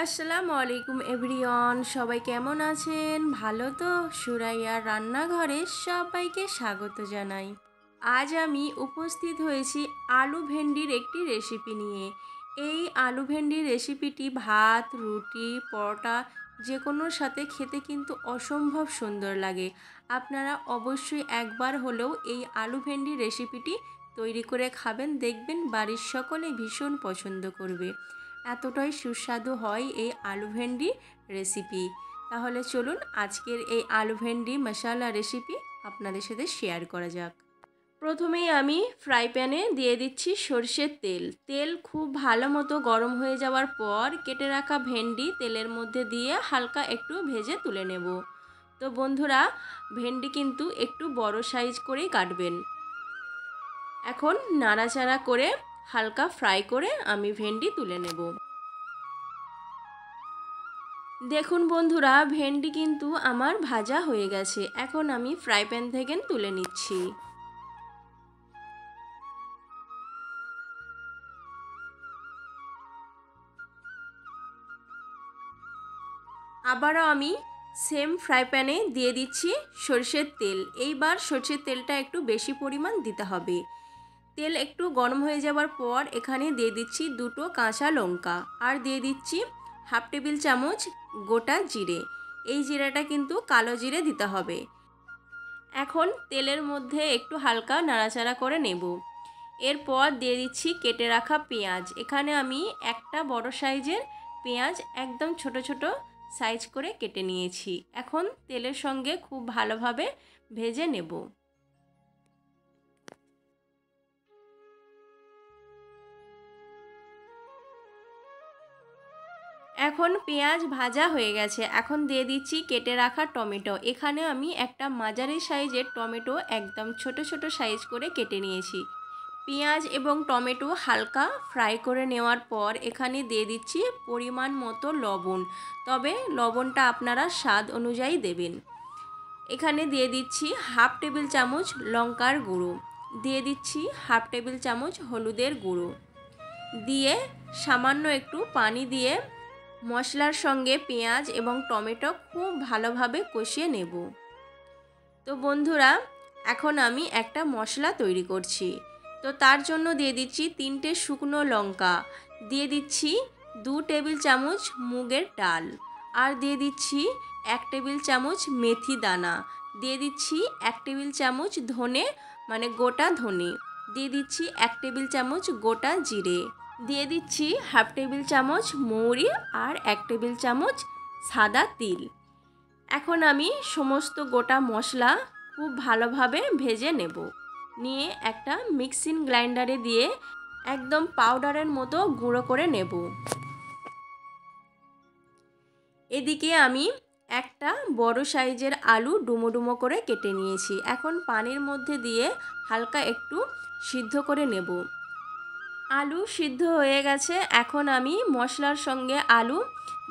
আসসালামু আলাইকুম এভরিওয়ান, সবাই কেমন আছেন? ভালো তো? সুরাইয়ার রান্নাঘরে সবাইকে স্বাগত জানাই। আজ আমি উপস্থিত হয়েছি আলু ভেন্ডির একটি রেসিপি নিয়ে। এই আলু ভেন্ডির রেসিপিটি ভাত, রুটি, পরোটা যে কোনোর সাথে খেতে কিন্তু অসম্ভব সুন্দর লাগে। আপনারা অবশ্যই একবার হলেও এই আলু ভেন্ডির রেসিপিটি তৈরি করে খাবেন, দেখবেন বাড়ির সকলে ভীষণ পছন্দ করবে। এতটাই সুস্বাদু হয় এই আলু ভেন্ডি রেসিপি। তাহলে চলুন আজকের এই আলু ভেন্ডি মশালা রেসিপি আপনাদের সাথে শেয়ার করা যাক। প্রথমেই আমি ফ্রাই প্যানে দিয়ে দিচ্ছি সরষের তেল। তেল খুব ভালো মতো গরম হয়ে যাওয়ার পর কেটে রাখা ভেন্ডি তেলের মধ্যে দিয়ে হালকা একটু ভেজে তুলে নেব। তো বন্ধুরা, ভেন্ডি কিন্তু একটু বড় সাইজ করেই কাটবেন। এখন নাড়াচাড়া করে হালকা ফ্রাই করে আমি ভেন্ডি তুলে নেব। দেখুন বন্ধুরা, ভেন্ডি কিন্তু আমার ভাজা হয়ে গেছে। এখন আমি ফ্রাই প্যান থেকে তুলে নিচ্ছি। আবারও আমি সেম ফ্রাই প্যানে দিয়ে দিচ্ছি সরষের তেল। এইবার সরষের তেলটা একটু বেশি পরিমাণ দিতে হবে। তেল একটু গরম হয়ে যাওয়ার পর এখানে দিয়ে দিচ্ছি দুটো কাঁচা লঙ্কা, আর দিয়ে দিচ্ছি হাফ টেবিল চামচ গোটা জিরে। এই জিরাটা কিন্তু কালো জিরে দিতে হবে। এখন তেলের মধ্যে একটু হালকা নাড়াচাড়া করে নেব। এরপর দিয়ে দিচ্ছি কেটে রাখা পেঁয়াজ। এখানে আমি একটা বড় সাইজের পেঁয়াজ একদম ছোট ছোট সাইজ করে কেটে নিয়েছি। এখন তেলের সঙ্গে খুব ভালোভাবে ভেজে নেব। এখন পেঁয়াজ ভাজা হয়ে গেছে। এখন দিয়ে দিচ্ছি কেটে রাখা টমেটো। এখানে আমি একটা মাঝারি সাইজের টমেটো একদম ছোট ছোট সাইজ করে কেটে নিয়েছি। পেঁয়াজ এবং টমেটো হালকা ফ্রাই করে নেওয়ার পর এখানে দিয়ে দিচ্ছি পরিমাণ মতো লবণ, তবে লবণটা আপনারা স্বাদ অনুযায়ী দেবেন। এখানে দিয়ে দিচ্ছি হাফ টেবিল চামচ লঙ্কার গুঁড়ো, দিয়ে দিচ্ছি হাফ টেবিল চামচ হলুদের গুঁড়ো, দিয়ে সামান্য একটু পানি দিয়ে মশলার সঙ্গে পেঁয়াজ এবং টমেটো খুব ভালোভাবে কষিয়ে নেব। তো বন্ধুরা, এখন আমি একটা মশলা তৈরি করছি। তো তার জন্য দিয়ে দিচ্ছি 3টে শুকনো লঙ্কা, দিয়ে দিচ্ছি 2 টেবিল চামচ মুগের ডাল, আর দিয়ে দিচ্ছি 1 টেবিল চামচ মেথি দানা, দিয়ে দিচ্ছি 1 টেবিল চামচ ধনে গোটা ধনে, দিয়ে দিচ্ছি 1 টেবিল চামচ গোটা জিরে, দিয়ে দিচ্ছি হাফ টেবিল চামচ মৌরি, আর 1 টেবিল চামচ সাদা তিল। এখন আমি সমস্ত গোটা মশলা খুব ভালোভাবে ভেজে নেব। নিয়ে একটা মিক্সিং গ্রাইন্ডারে দিয়ে একদম পাউডারের মতো গুঁড়ো করে নেব। এদিকে আমি একটা বড় সাইজের আলু ডুমো ডুমো করে কেটে নিয়েছি। এখন পানির মধ্যে দিয়ে হালকা একটু সিদ্ধ করে নেব। আলু সিদ্ধ হয়ে গেছে। এখন আমি মশলার সঙ্গে আলু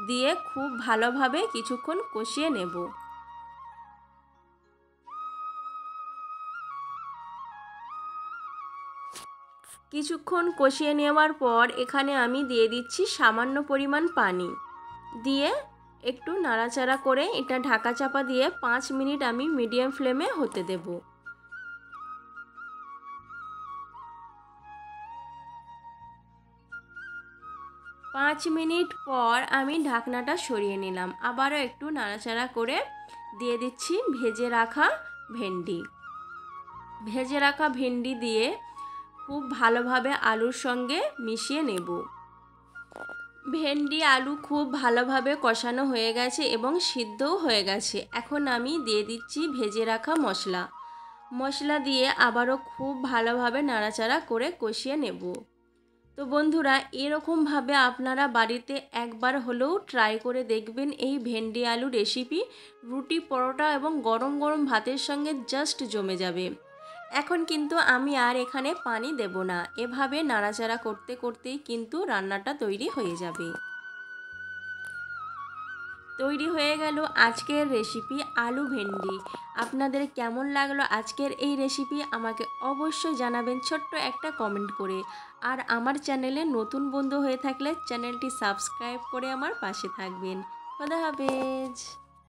দিয়ে খুব ভালোভাবে কিছুক্ষণ কষিয়ে নেব। কিছুক্ষণ কষিয়ে নেওয়ার পর এখানে আমি দিয়ে দিচ্ছি সামান্য পরিমাণ পানি, দিয়ে একটু নাড়াচাড়া করে এটা ঢাকা চাপা দিয়ে 5 মিনিট আমি মিডিয়াম ফ্লেমে হতে দেব। 5 মিনিট পর আমি ঢাকনাটা সরিয়ে নিলাম। আবারও একটু নাড়াচাড়া করে দিয়ে দিচ্ছি ভেজে রাখা ভেন্ডি। ভেজে রাখা ভেন্ডি দিয়ে খুব ভালোভাবে আলুর সঙ্গে মিশিয়ে নেব। ভেন্ডি আলু খুব ভালোভাবে কষানো হয়ে গেছে এবং সিদ্ধও হয়ে গেছে। এখন আমি দিয়ে দিচ্ছি ভেজে রাখা মশলা। মশলা দিয়ে আবারও খুব ভালোভাবে নাড়াচাড়া করে কষিয়ে নেব। তো বন্ধুরা, এরকমভাবে আপনারা বাড়িতে একবার হলেও ট্রাই করে দেখবেন এই ভেন্ডি আলু রেসিপি। রুটি, পরোটা এবং গরম গরম ভাতের সঙ্গে জাস্ট জমে যাবে। এখন কিন্তু আমি আর এখানে পানি দেব না। এভাবে নাড়াচাড়া করতে করতেই কিন্তু রান্নাটা তৈরি হয়ে যাবে। তৈরি হয়ে গেল আজকের রেসিপি আলু ভেন্ডি। আপনাদের কেমন লাগলো আজকের এই রেসিপি আমাকে অবশ্যই জানাবেন ছোট্ট একটা কমেন্ট করে। আর আমার চ্যানেলে নতুন বন্ধু হয়ে থাকলে চ্যানেলটি সাবস্ক্রাইব করে আমার পাশে থাকবেন। খোদা হাফেজ।